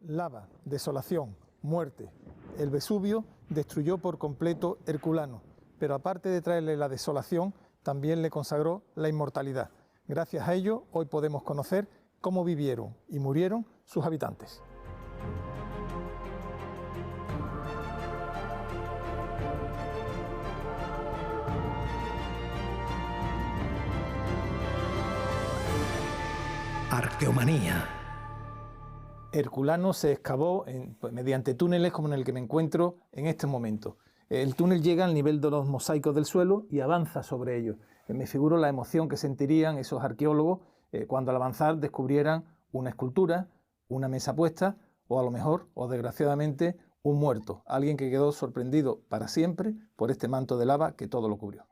Lava, desolación, muerte. El Vesubio destruyó por completo Herculano, pero aparte de traerle la desolación, también le consagró la inmortalidad. Gracias a ello, hoy podemos conocer cómo vivieron y murieron sus habitantes. Arqueomanía. Herculano se excavó mediante túneles como en el que me encuentro en este momento. El túnel llega al nivel de los mosaicos del suelo y avanza sobre ellos. Me figuro la emoción que sentirían esos arqueólogos cuando al avanzar descubrieran una escultura, una mesa puesta o a lo mejor, o desgraciadamente, un muerto, alguien que quedó sorprendido para siempre por este manto de lava que todo lo cubrió.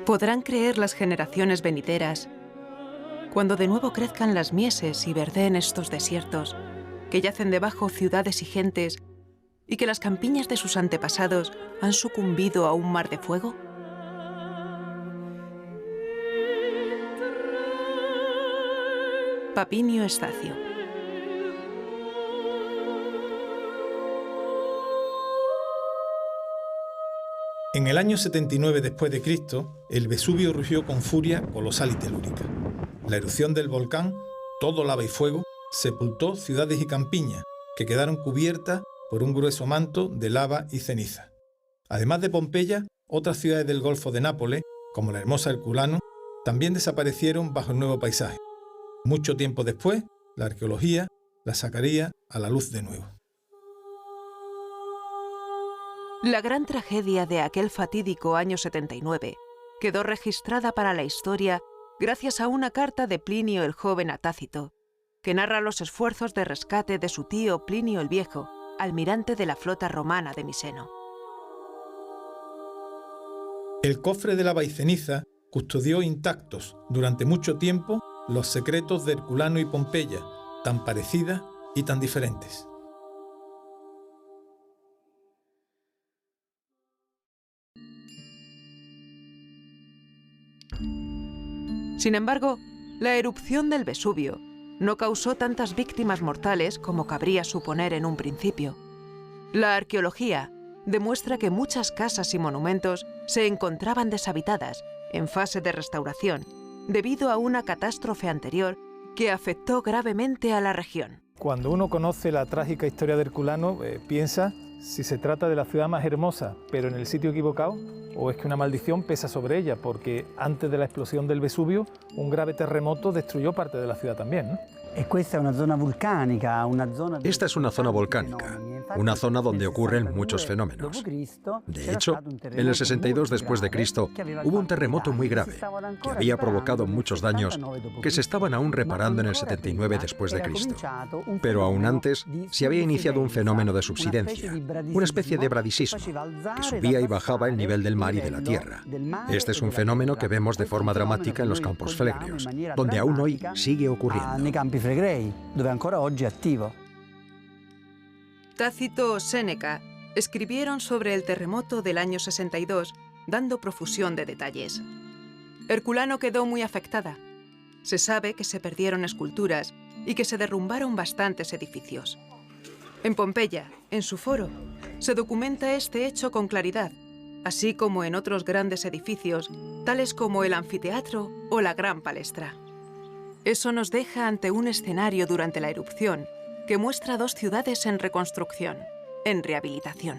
Podrán creer las generaciones venideras, cuando de nuevo crezcan las mieses y verdeen estos desiertos, que yacen debajo ciudades y gentes, y que las campiñas de sus antepasados han sucumbido a un mar de fuego. Papinio Estacio. En el año 79 después de Cristo, el Vesubio rugió con furia colosal y telúrica. La erupción del volcán, todo lava y fuego, sepultó ciudades y campiñas que quedaron cubiertas por un grueso manto de lava y ceniza. Además de Pompeya, otras ciudades del Golfo de Nápoles, como la hermosa Herculano, también desaparecieron bajo el nuevo paisaje. Mucho tiempo después, la arqueología las sacaría a la luz de nuevo. La gran tragedia de aquel fatídico año 79 quedó registrada para la historia gracias a una carta de Plinio el Joven a Tácito, que narra los esfuerzos de rescate de su tío Plinio el Viejo, almirante de la flota romana de Miseno. El cofre de lava y ceniza custodió intactos durante mucho tiempo los secretos de Herculano y Pompeya, tan parecidas y tan diferentes. Sin embargo, la erupción del Vesubio no causó tantas víctimas mortales como cabría suponer en un principio. La arqueología demuestra que muchas casas y monumentos se encontraban deshabitadas, en fase de restauración, debido a una catástrofe anterior que afectó gravemente a la región. Cuando uno conoce la trágica historia de Herculano, piensa si se trata de la ciudad más hermosa, pero en el sitio equivocado, o es que una maldición pesa sobre ella, porque antes de la explosión del Vesubio, un grave terremoto destruyó parte de la ciudad también, ¿no? Esta es una zona volcánica, una zona donde ocurren muchos fenómenos. De hecho, en el 62 después de Cristo hubo un terremoto muy grave que había provocado muchos daños que se estaban aún reparando en el 79 después de Cristo. Pero aún antes se había iniciado un fenómeno de subsidencia, una especie de bradisismo, que subía y bajaba el nivel del mar y de la tierra. Este es un fenómeno que vemos de forma dramática en los campos flegreos, donde aún hoy sigue ocurriendo. Dove ancora oggi è attivo. Tácito o Séneca escribieron sobre el terremoto del año 62, dando profusión de detalles. Herculano quedó muy afectada. Se sabe que se perdieron esculturas y que se derrumbaron bastantes edificios. En Pompeya, en su foro, se documenta este hecho con claridad, así como en otros grandes edificios, tales como el anfiteatro o la gran palestra. Eso nos deja ante un escenario durante la erupción que muestra dos ciudades en reconstrucción, en rehabilitación.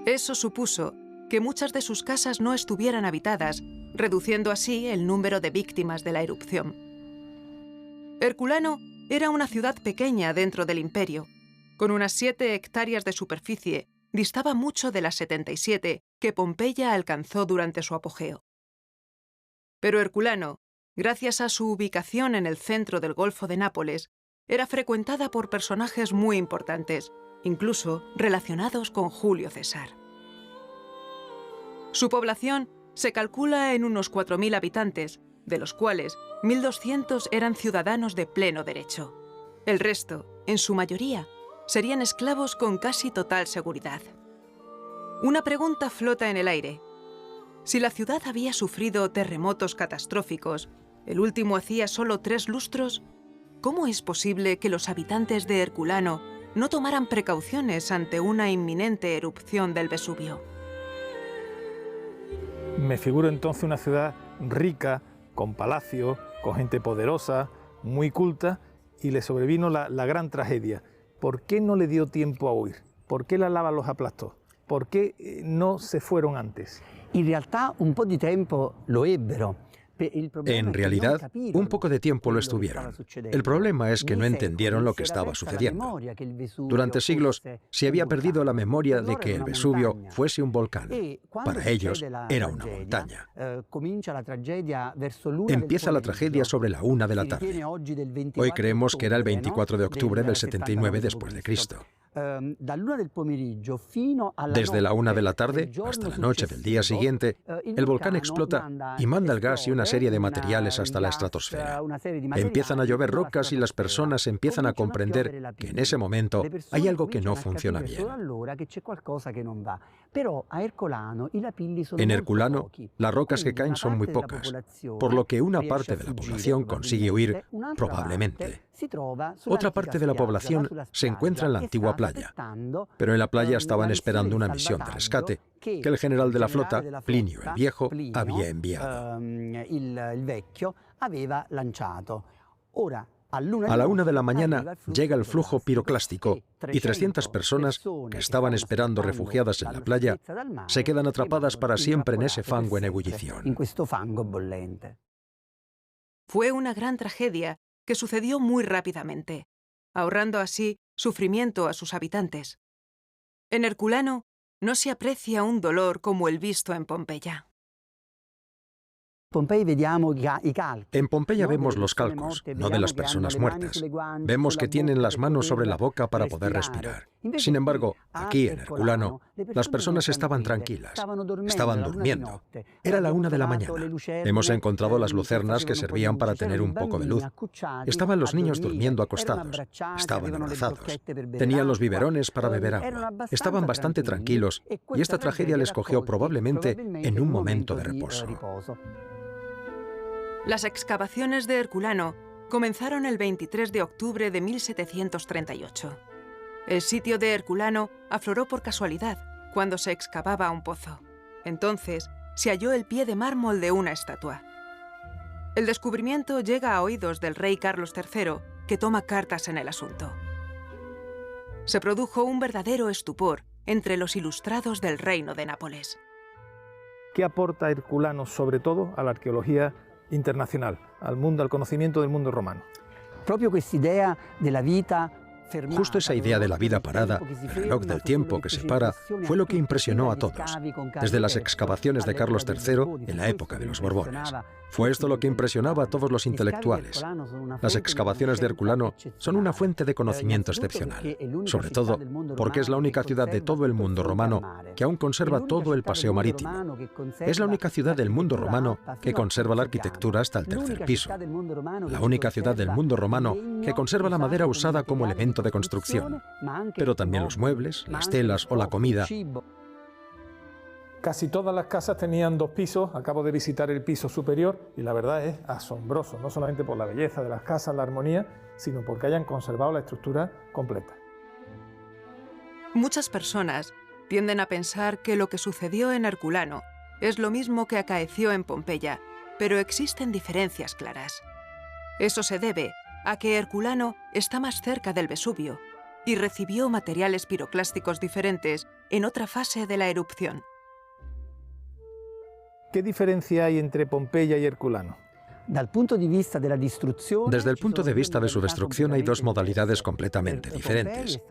Eso supuso que muchas de sus casas no estuvieran habitadas, reduciendo así el número de víctimas de la erupción. Herculano era una ciudad pequeña dentro del imperio. Con unas 7 hectáreas de superficie, distaba mucho de las 77 que Pompeya alcanzó durante su apogeo. Pero Herculano, gracias a su ubicación en el centro del Golfo de Nápoles, era frecuentada por personajes muy importantes, incluso relacionados con Julio César. Su población se calcula en unos 4.000 habitantes, de los cuales 1.200 eran ciudadanos de pleno derecho. El resto, en su mayoría, serían esclavos con casi total seguridad. Una pregunta flota en el aire. Si la ciudad había sufrido terremotos catastróficos, el último hacía solo 3 lustros, ¿cómo es posible que los habitantes de Herculano no tomaran precauciones ante una inminente erupción del Vesubio? Me figuro entonces una ciudad rica, con palacios, con gente poderosa, muy culta, y le sobrevino la gran tragedia. ¿Por qué no le dio tiempo a huir? ¿Por qué la lava los aplastó? ¿Por qué no se fueron antes? En realidad, un po' di tempo lo ebbero. En realidad, un poco de tiempo lo estuvieron. El problema es que no entendieron lo que estaba sucediendo. Durante siglos se había perdido la memoria de que el Vesubio fuese un volcán. Para ellos era una montaña. Empieza la tragedia sobre la 1 de la tarde. Hoy creemos que era el 24 de octubre del 79 después de Cristo. Desde la 1 de la tarde hasta la noche del día siguiente, el volcán explota y manda el gas y una serie de materiales hasta la estratosfera. Empiezan a llover rocas y las personas empiezan a comprender que en ese momento hay algo que no funciona bien. En Herculano, las rocas que caen son muy pocas, por lo que una parte de la población consigue huir, probablemente. Otra parte de la población se encuentra en la antigua playa, pero en la playa estaban esperando una misión de rescate que el general de la flota, Plinio el Viejo, había enviado. A la 1 de la mañana llega el flujo piroclástico y 300 personas que estaban esperando refugiadas en la playa se quedan atrapadas para siempre en ese fango en ebullición. Fue una gran tragedia que sucedió muy rápidamente, ahorrando así sufrimiento a sus habitantes. En Herculano no se aprecia un dolor como el visto en Pompeya. En Pompeya vemos los calcos, no de las personas muertas. Vemos que tienen las manos sobre la boca para poder respirar. Sin embargo, aquí en Herculano, las personas estaban tranquilas, estaban durmiendo. Era la 1 de la mañana. Hemos encontrado las lucernas que servían para tener un poco de luz. Estaban los niños durmiendo acostados, estaban abrazados, tenían los biberones para beber agua. Estaban bastante tranquilos y esta tragedia les cogió probablemente en un momento de reposo. Las excavaciones de Herculano comenzaron el 23 de octubre de 1738. El sitio de Herculano afloró por casualidad cuando se excavaba un pozo. Entonces se halló el pie de mármol de una estatua. El descubrimiento llega a oídos del rey Carlos III, que toma cartas en el asunto. Se produjo un verdadero estupor entre los ilustrados del reino de Nápoles. ¿Qué aporta Herculano sobre todo a la arqueología internacional, al mundo, al conocimiento del mundo romano? Justo esa idea de la vida parada, el reloj del tiempo que se para, fue lo que impresionó a todos, desde las excavaciones de Carlos III en la época de los Borbones. Fue esto lo que impresionaba a todos los intelectuales. Las excavaciones de Herculano son una fuente de conocimiento excepcional, sobre todo porque es la única ciudad de todo el mundo romano que aún conserva todo el paseo marítimo. Es la única ciudad del mundo romano que conserva la arquitectura hasta el 3er piso. La única ciudad del mundo romano que conserva la madera usada como elemento de construcción, pero también los muebles, las telas o la comida. Casi todas las casas tenían 2 pisos, acabo de visitar el piso superior y la verdad es asombroso, no solamente por la belleza de las casas, la armonía, sino porque hayan conservado la estructura completa. Muchas personas tienden a pensar que lo que sucedió en Herculano es lo mismo que acaeció en Pompeya, pero existen diferencias claras. Eso se debe a que Herculano está más cerca del Vesubio y recibió materiales piroclásticos diferentes en otra fase de la erupción. ¿Qué diferencia hay entre Pompeya y Herculano? Desde el punto de vista de su destrucción hay 2 modalidades completamente diferentes.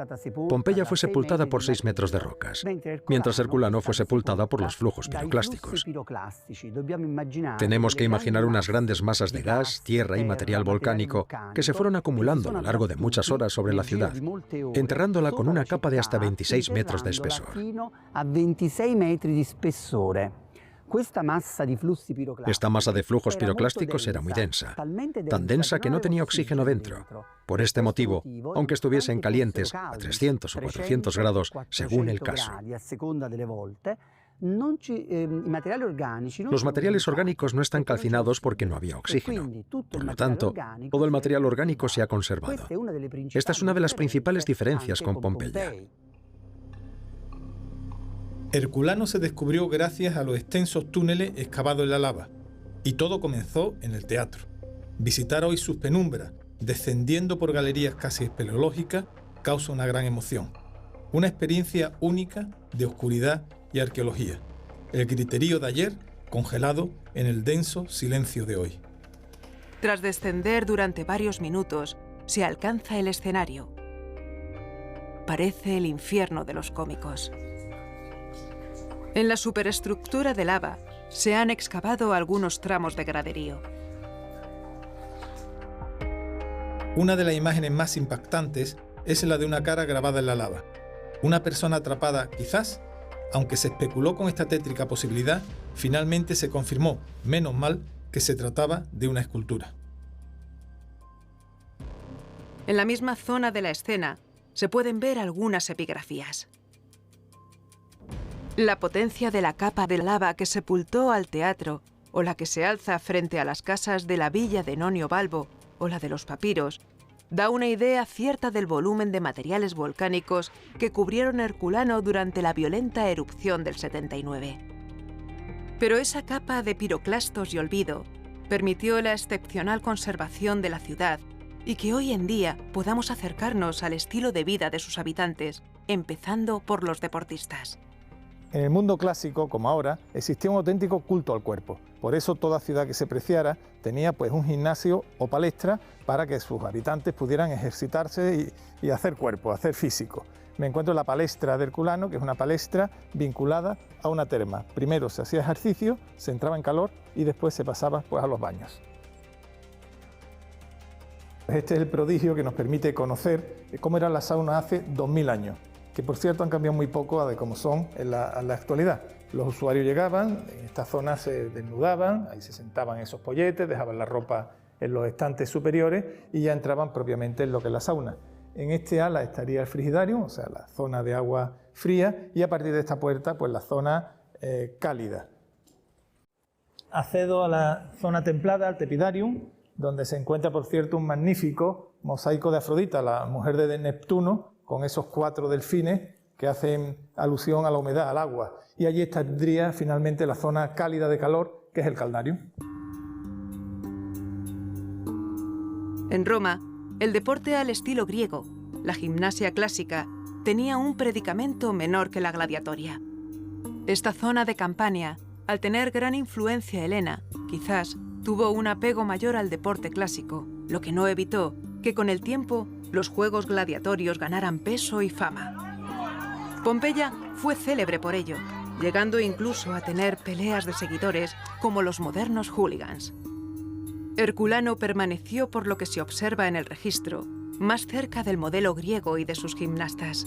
Pompeya fue sepultada por 6 metros de rocas, mientras Herculano fue sepultada por los flujos piroclásticos. Tenemos que imaginar unas grandes masas de gas, tierra y material volcánico que se fueron acumulando a lo largo de muchas horas sobre la ciudad, enterrándola con una capa de hasta 26 metros de espesor. Esta masa de flujos piroclásticos era muy densa, tan densa que no tenía oxígeno dentro. Por este motivo, aunque estuviesen calientes a 300 o 400 grados, según el caso, los materiales orgánicos no están calcinados porque no había oxígeno. Por lo tanto, todo el material orgánico se ha conservado. Esta es una de las principales diferencias con Pompeya. Herculano se descubrió gracias a los extensos túneles excavados en la lava, y todo comenzó en el teatro. Visitar hoy sus penumbras, descendiendo por galerías casi espeleológicas, causa una gran emoción. Una experiencia única de oscuridad y arqueología. El griterío de ayer congelado en el denso silencio de hoy. Tras descender durante varios minutos, se alcanza el escenario. Parece el infierno de los cómicos. En la superestructura de lava se han excavado algunos tramos de graderío. Una de las imágenes más impactantes es la de una cara grabada en la lava. Una persona atrapada, quizás, aunque se especuló con esta tétrica posibilidad, finalmente se confirmó, menos mal, que se trataba de una escultura. En la misma zona de la escena se pueden ver algunas epigrafías. La potencia de la capa de lava que sepultó al teatro, o la que se alza frente a las casas de la villa de Nonio Balbo, o la de los papiros, da una idea cierta del volumen de materiales volcánicos que cubrieron Herculano durante la violenta erupción del 79. Pero esa capa de piroclastos y olvido permitió la excepcional conservación de la ciudad y que hoy en día podamos acercarnos al estilo de vida de sus habitantes, empezando por los deportistas. En el mundo clásico, como ahora, existía un auténtico culto al cuerpo. Por eso toda ciudad que se preciara tenía pues un gimnasio o palestra para que sus habitantes pudieran ejercitarse y hacer cuerpo, hacer físico. Me encuentro en la palestra de Herculano, que es una palestra vinculada a una terma. Primero se hacía ejercicio, se entraba en calor y después se pasaba pues a los baños. Este es el prodigio que nos permite conocer cómo eran las saunas hace 2000 años. Que por cierto han cambiado muy poco de cómo son en la actualidad. Los usuarios llegaban, en esta zona se desnudaban, ahí se sentaban en esos polletes, dejaban la ropa en los estantes superiores y ya entraban propiamente en lo que es la sauna. En este ala estaría el frigidarium, o sea, la zona de agua fría, y a partir de esta puerta, pues la zona cálida. Accedo a la zona templada, al tepidarium, donde se encuentra, por cierto, un magnífico mosaico de Afrodita, la mujer de Neptuno, con esos 4 delfines que hacen alusión a la humedad, al agua. Y allí estaría finalmente la zona cálida de calor, que es el caldarium. En Roma, el deporte al estilo griego, la gimnasia clásica, tenía un predicamento menor que la gladiatoria. Esta zona de Campania, al tener gran influencia helena, quizás tuvo un apego mayor al deporte clásico, lo que no evitó que con el tiempo los juegos gladiatorios ganaran peso y fama. Pompeya fue célebre por ello, llegando incluso a tener peleas de seguidores como los modernos hooligans. Herculano permaneció, por lo que se observa en el registro, más cerca del modelo griego y de sus gimnastas.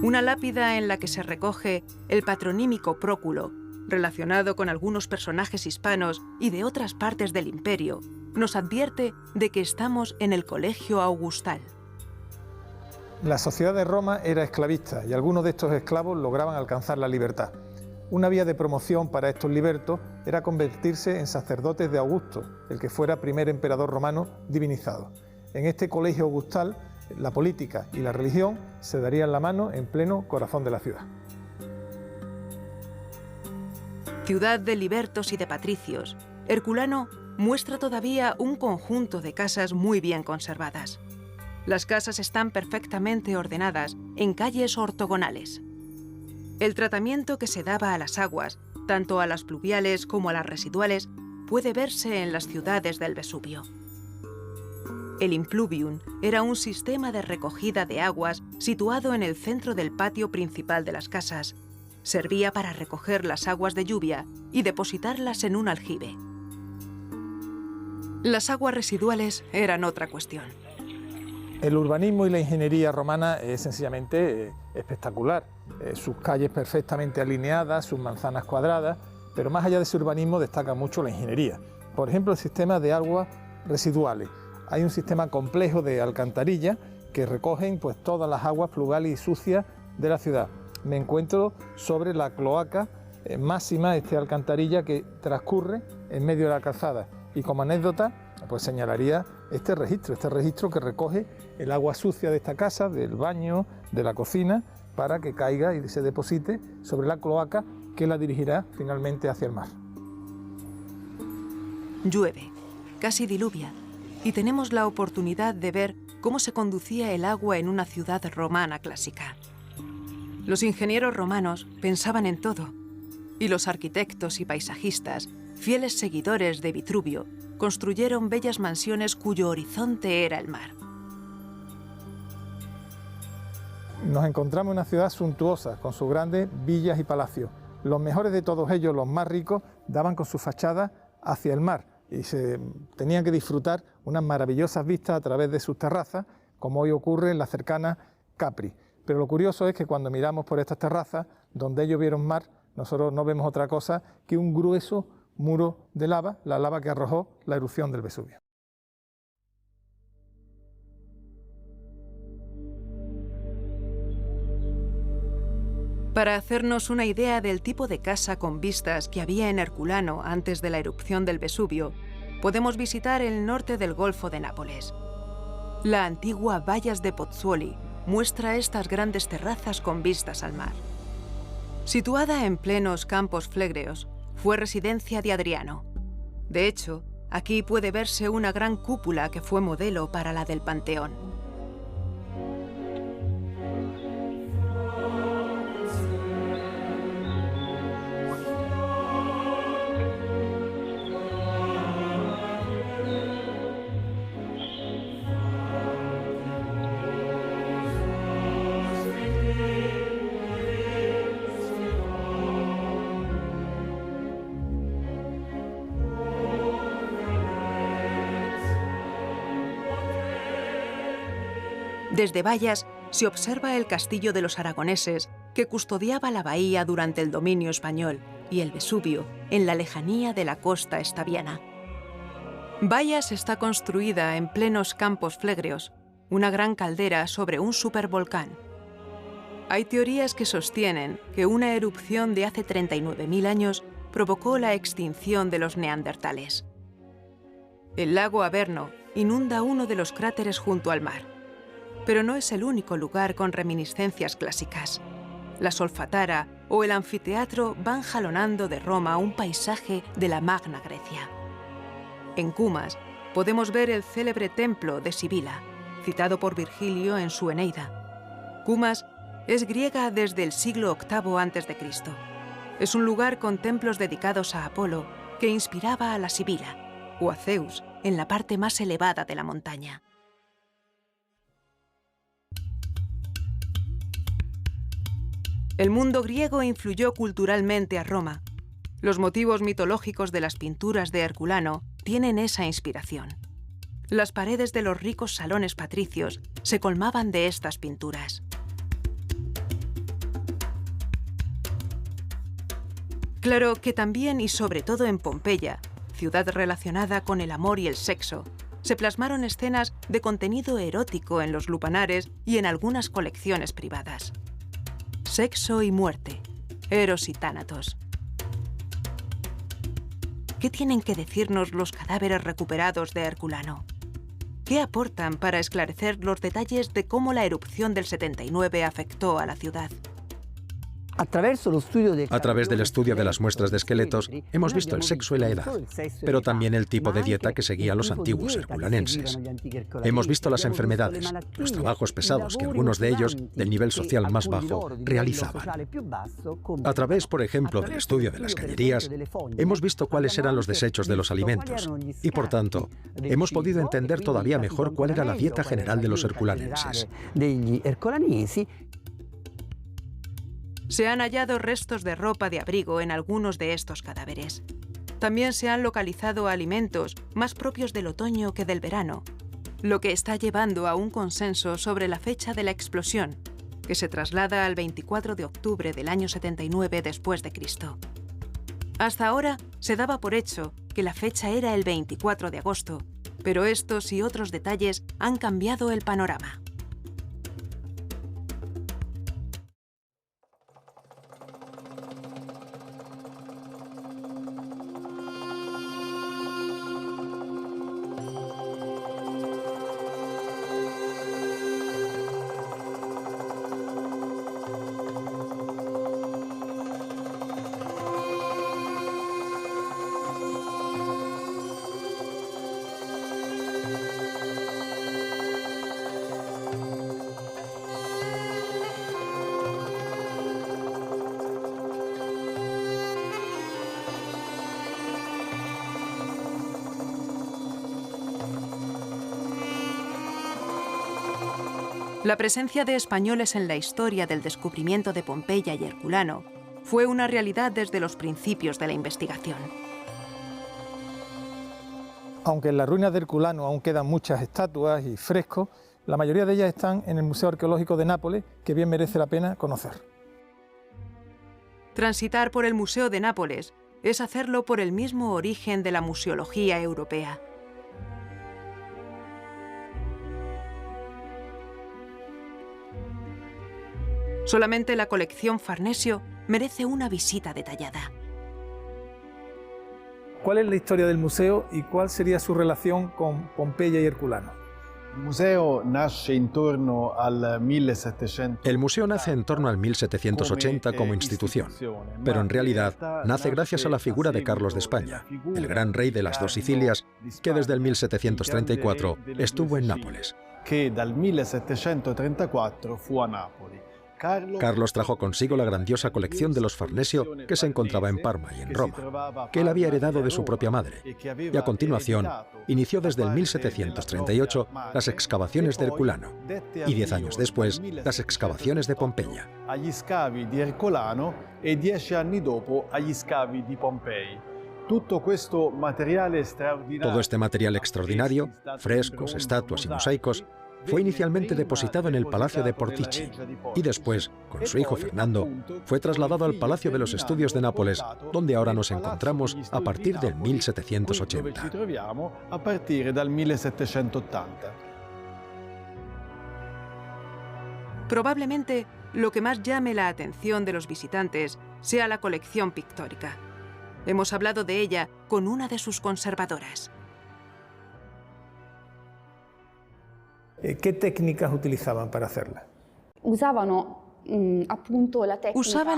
Una lápida en la que se recoge el patronímico Próculo, relacionado con algunos personajes hispanos y de otras partes del imperio, nos advierte de que estamos en el Colegio Augustal. La sociedad de Roma era esclavista y algunos de estos esclavos lograban alcanzar la libertad. Una vía de promoción para estos libertos era convertirse en sacerdotes de Augusto, el que fuera primer emperador romano divinizado. En este colegio augustal, la política y la religión se darían la mano en pleno corazón de la ciudad. Ciudad de libertos y de patricios, Herculano muestra todavía un conjunto de casas muy bien conservadas. Las casas están perfectamente ordenadas en calles ortogonales. El tratamiento que se daba a las aguas, tanto a las pluviales como a las residuales, puede verse en las ciudades del Vesubio. El impluvium era un sistema de recogida de aguas situado en el centro del patio principal de las casas. Servía para recoger las aguas de lluvia y depositarlas en un aljibe. Las aguas residuales eran otra cuestión. El urbanismo y la ingeniería romana es sencillamente espectacular. Sus calles perfectamente alineadas, sus manzanas cuadradas, pero más allá de ese urbanismo destaca mucho la ingeniería. Por ejemplo, el sistema de aguas residuales. Hay un sistema complejo de alcantarillas que recogen pues, todas las aguas pluvales y sucias de la ciudad. Me encuentro sobre la cloaca máxima, alcantarilla que transcurre en medio de la calzada. Y como anécdota, pues señalaría este registro que recoge el agua sucia de esta casa, del baño, de la cocina, para que caiga y se deposite sobre la cloaca que la dirigirá finalmente hacia el mar. Llueve, casi diluvia, y tenemos la oportunidad de ver cómo se conducía el agua en una ciudad romana clásica. Los ingenieros romanos pensaban en todo, y los arquitectos y paisajistas, fieles seguidores de Vitruvio, construyeron bellas mansiones cuyo horizonte era el mar. Nos encontramos en una ciudad suntuosa, con sus grandes villas y palacios. Los mejores de todos ellos, los más ricos, daban con su fachada hacia el mar y se tenían que disfrutar unas maravillosas vistas a través de sus terrazas, como hoy ocurre en la cercana Capri. Pero lo curioso es que cuando miramos por estas terrazas, donde ellos vieron mar, nosotros no vemos otra cosa que un grueso muro de lava, la lava que arrojó la erupción del Vesubio. Para hacernos una idea del tipo de casa con vistas que había en Herculano antes de la erupción del Vesubio, podemos visitar el norte del Golfo de Nápoles. La antigua Vallas de Pozzuoli muestra estas grandes terrazas con vistas al mar. Situada en plenos Campos Flegreos, fue residencia de Adriano. De hecho, aquí puede verse una gran cúpula que fue modelo para la del Panteón. Desde Vallas se observa el castillo de los aragoneses que custodiaba la bahía durante el dominio español y el Vesubio en la lejanía de la costa estaviana. Vallas está construida en plenos Campos Flegreos, una gran caldera sobre un supervolcán. Hay teorías que sostienen que una erupción de hace 39.000 años provocó la extinción de los neandertales. El lago Averno inunda uno de los cráteres junto al mar. Pero no es el único lugar con reminiscencias clásicas. La Solfatara o el anfiteatro van jalonando de Roma un paisaje de la Magna Grecia. En Cumas podemos ver el célebre templo de Sibila, citado por Virgilio en su Eneida. Cumas es griega desde el siglo VIII a.C. Es un lugar con templos dedicados a Apolo que inspiraba a la Sibila, o a Zeus, en la parte más elevada de la montaña. El mundo griego influyó culturalmente a Roma. Los motivos mitológicos de las pinturas de Herculano tienen esa inspiración. Las paredes de los ricos salones patricios se colmaban de estas pinturas. Claro que también y sobre todo en Pompeya, ciudad relacionada con el amor y el sexo, se plasmaron escenas de contenido erótico en los lupanares y en algunas colecciones privadas. Sexo y muerte, Eros y Tánatos. ¿Qué tienen que decirnos los cadáveres recuperados de Herculano? ¿Qué aportan para esclarecer los detalles de cómo la erupción del 79 afectó a la ciudad? A través del estudio de las muestras de esqueletos, hemos visto el sexo y la edad, pero también el tipo de dieta que seguían los antiguos herculanenses. Hemos visto las enfermedades, los trabajos pesados que algunos de ellos, del nivel social más bajo, realizaban. A través, por ejemplo, del estudio de las cañerías, hemos visto cuáles eran los desechos de los alimentos y, por tanto, hemos podido entender todavía mejor cuál era la dieta general de los herculanenses. Se han hallado restos de ropa de abrigo en algunos de estos cadáveres. También se han localizado alimentos más propios del otoño que del verano, lo que está llevando a un consenso sobre la fecha de la explosión, que se traslada al 24 de octubre del año 79 después de Cristo. Hasta ahora se daba por hecho que la fecha era el 24 de agosto, pero estos y otros detalles han cambiado el panorama. La presencia de españoles en la historia del descubrimiento de Pompeya y Herculano fue una realidad desde los principios de la investigación. Aunque en las ruinas de Herculano aún quedan muchas estatuas y frescos, la mayoría de ellas están en el Museo Arqueológico de Nápoles, que bien merece la pena conocer. Transitar por el Museo de Nápoles es hacerlo por el mismo origen de la museología europea. Solamente la colección Farnesio merece una visita detallada. ¿Cuál es la historia del museo y cuál sería su relación con Pompeya y Herculano? El museo nace en torno al 1780 como institución, pero en realidad nace gracias a la figura de Carlos de España, el gran rey de las dos Sicilias, que desde el 1734 estuvo en Nápoles. Que dal 1734 fu a Nápoles. Carlos trajo consigo la grandiosa colección de los Farnesio que se encontraba en Parma y en Roma, que él había heredado de su propia madre, y a continuación inició desde el 1738 las excavaciones de Herculano, y 10 años después las excavaciones de Pompeya. Agli scavi di Herculano e 10 anni dopo agli scavi di Pompei. Todo este material extraordinario, frescos, estatuas y mosaicos, fue inicialmente depositado en el Palacio de Portici y después, con su hijo Fernando, fue trasladado al Palacio de los Estudios de Nápoles, donde ahora nos encontramos a partir del 1780. Probablemente lo que más llame la atención de los visitantes sea la colección pictórica. Hemos hablado de ella con una de sus conservadoras. ¿Qué técnicas utilizaban para hacerla? Usaban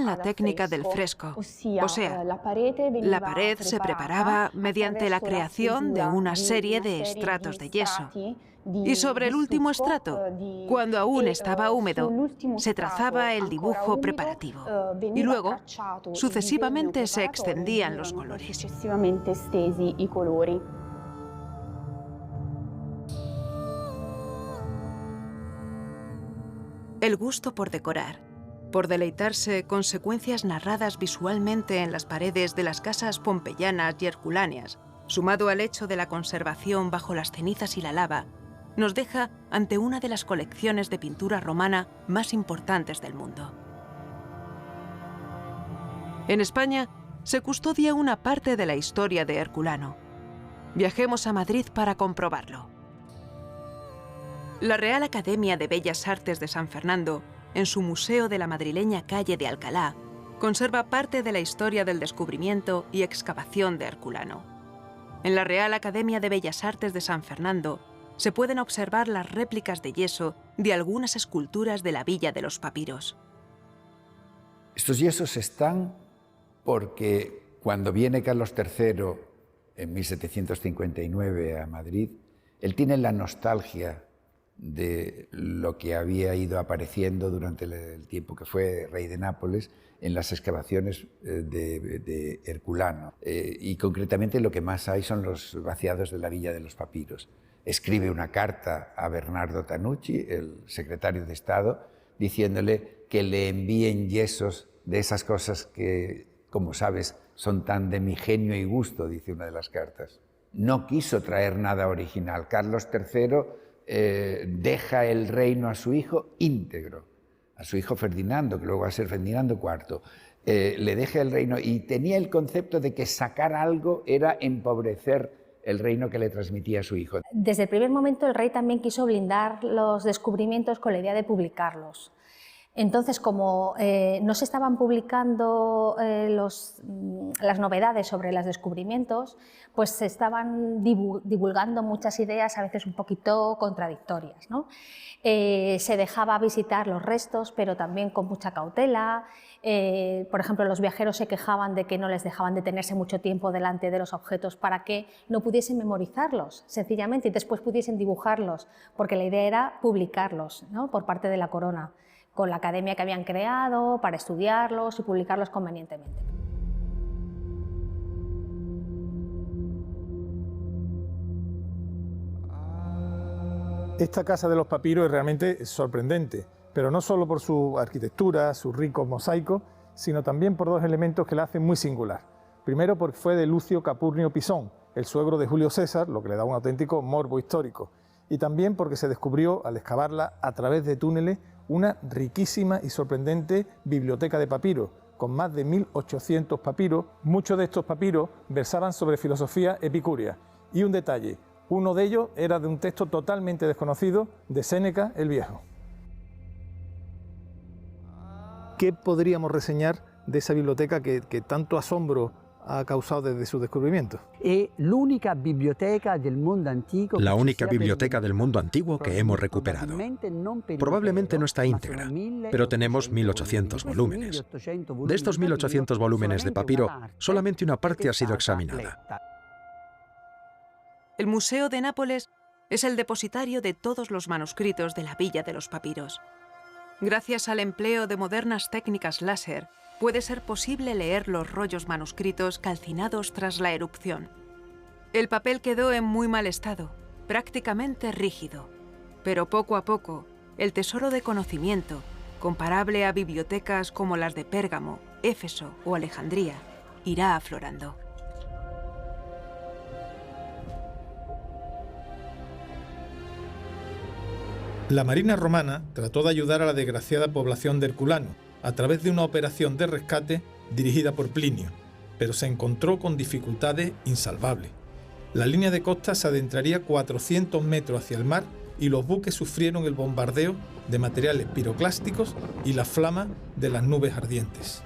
la técnica del fresco, o sea, la pared se preparaba mediante la creación de una serie de estratos de yeso. Y sobre el último estrato, cuando aún estaba húmedo, se trazaba el dibujo preparativo. Y luego, sucesivamente se extendían los colores. El gusto por decorar, por deleitarse con secuencias narradas visualmente en las paredes de las casas pompeyanas y herculáneas, sumado al hecho de la conservación bajo las cenizas y la lava, nos deja ante una de las colecciones de pintura romana más importantes del mundo. En España se custodia una parte de la historia de Herculano. Viajemos a Madrid para comprobarlo. La Real Academia de Bellas Artes de San Fernando, en su museo de la madrileña calle de Alcalá, conserva parte de la historia del descubrimiento y excavación de Herculano. En la Real Academia de Bellas Artes de San Fernando se pueden observar las réplicas de yeso de algunas esculturas de la Villa de los Papiros. Estos yesos están porque cuando viene Carlos III en 1759 a Madrid, él tiene la nostalgia de lo que había ido apareciendo durante el tiempo que fue rey de Nápoles en las excavaciones de Herculano. Y concretamente lo que más hay son los vaciados de la Villa de los Papiros. Escribe una carta a Bernardo Tanucci, el secretario de Estado, diciéndole que le envíen yesos de esas cosas que, como sabes, son tan de mi genio y gusto, dice una de las cartas. No quiso traer nada original. Carlos III deja el reino a su hijo íntegro, a su hijo Ferdinando, que luego va a ser Ferdinando IV. Le deja el reino y tenía el concepto de que sacar algo era empobrecer el reino que le transmitía a su hijo. Desde el primer momento el rey también quiso blindar los descubrimientos con la idea de publicarlos. Entonces, como no se estaban publicando las novedades sobre los descubrimientos, pues se estaban divulgando muchas ideas, a veces un poquito contradictorias, ¿no? Se dejaba visitar los restos, pero también con mucha cautela. Por ejemplo, los viajeros se quejaban de que no les dejaban detenerse mucho tiempo delante de los objetos para que no pudiesen memorizarlos, sencillamente, y después pudiesen dibujarlos, porque la idea era publicarlos, ¿no?, por parte de la corona, con la academia que habían creado para estudiarlos y publicarlos convenientemente. Esta casa de los papiros es realmente sorprendente, pero no solo por su arquitectura, sus ricos mosaicos, sino también por dos elementos que la hacen muy singular. Primero, porque fue de Lucio Capurnio Pisón, el suegro de Julio César, lo que le da un auténtico morbo histórico. Y también porque se descubrió, al excavarla a través de túneles, una riquísima y sorprendente biblioteca de papiros, con más de 1800 papiros. Muchos de estos papiros versaban sobre filosofía epicúrea. Y un detalle, uno de ellos era de un texto totalmente desconocido de Séneca el Viejo. ¿Qué podríamos reseñar de esa biblioteca que tanto asombro ha causado desde su descubrimiento? La única biblioteca del mundo antiguo que hemos recuperado. Probablemente no está íntegra, pero tenemos 1800 volúmenes. De estos 1800 volúmenes de papiro, solamente una parte ha sido examinada. El Museo de Nápoles es el depositario de todos los manuscritos de la Villa de los Papiros. Gracias al empleo de modernas técnicas láser, puede ser posible leer los rollos manuscritos calcinados tras la erupción. El papel quedó en muy mal estado, prácticamente rígido, pero poco a poco, el tesoro de conocimiento, comparable a bibliotecas como las de Pérgamo, Éfeso o Alejandría, irá aflorando. La Marina romana trató de ayudar a la desgraciada población de Herculano a través de una operación de rescate dirigida por Plinio, pero se encontró con dificultades insalvables. La línea de costa se adentraría 400 metros hacia el mar y los buques sufrieron el bombardeo de materiales piroclásticos y la flama de las nubes ardientes.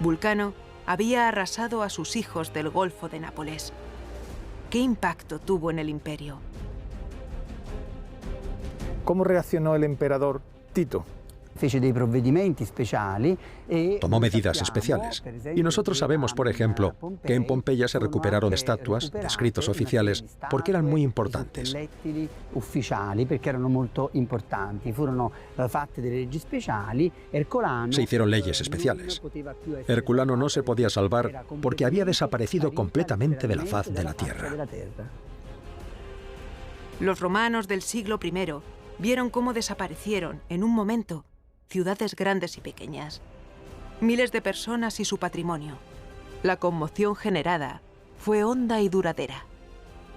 Vulcano había arrasado a sus hijos del Golfo de Nápoles. ¿Qué impacto tuvo en el imperio? ¿Cómo reaccionó el emperador Tito? Tomó medidas especiales. Y nosotros sabemos, por ejemplo, que en Pompeya se recuperaron estatuas de escritos oficiales porque eran muy importantes. Se hicieron leyes especiales. Herculano no se podía salvar porque había desaparecido completamente de la faz de la tierra. Los romanos del siglo I vieron cómo desaparecieron, en un momento, ciudades grandes y pequeñas, miles de personas y su patrimonio. La conmoción generada fue honda y duradera.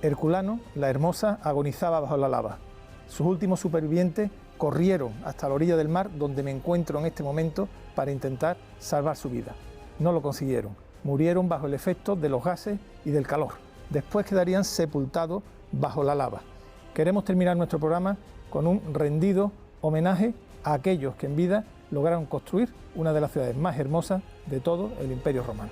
Herculano, la hermosa, agonizaba bajo la lava. Sus últimos supervivientes corrieron hasta la orilla del mar, donde me encuentro en este momento, para intentar salvar su vida. No lo consiguieron. Murieron bajo el efecto de los gases y del calor. Después quedarían sepultados bajo la lava. Queremos terminar nuestro programa con un rendido homenaje a aquellos que en vida lograron construir una de las ciudades más hermosas de todo el Imperio Romano.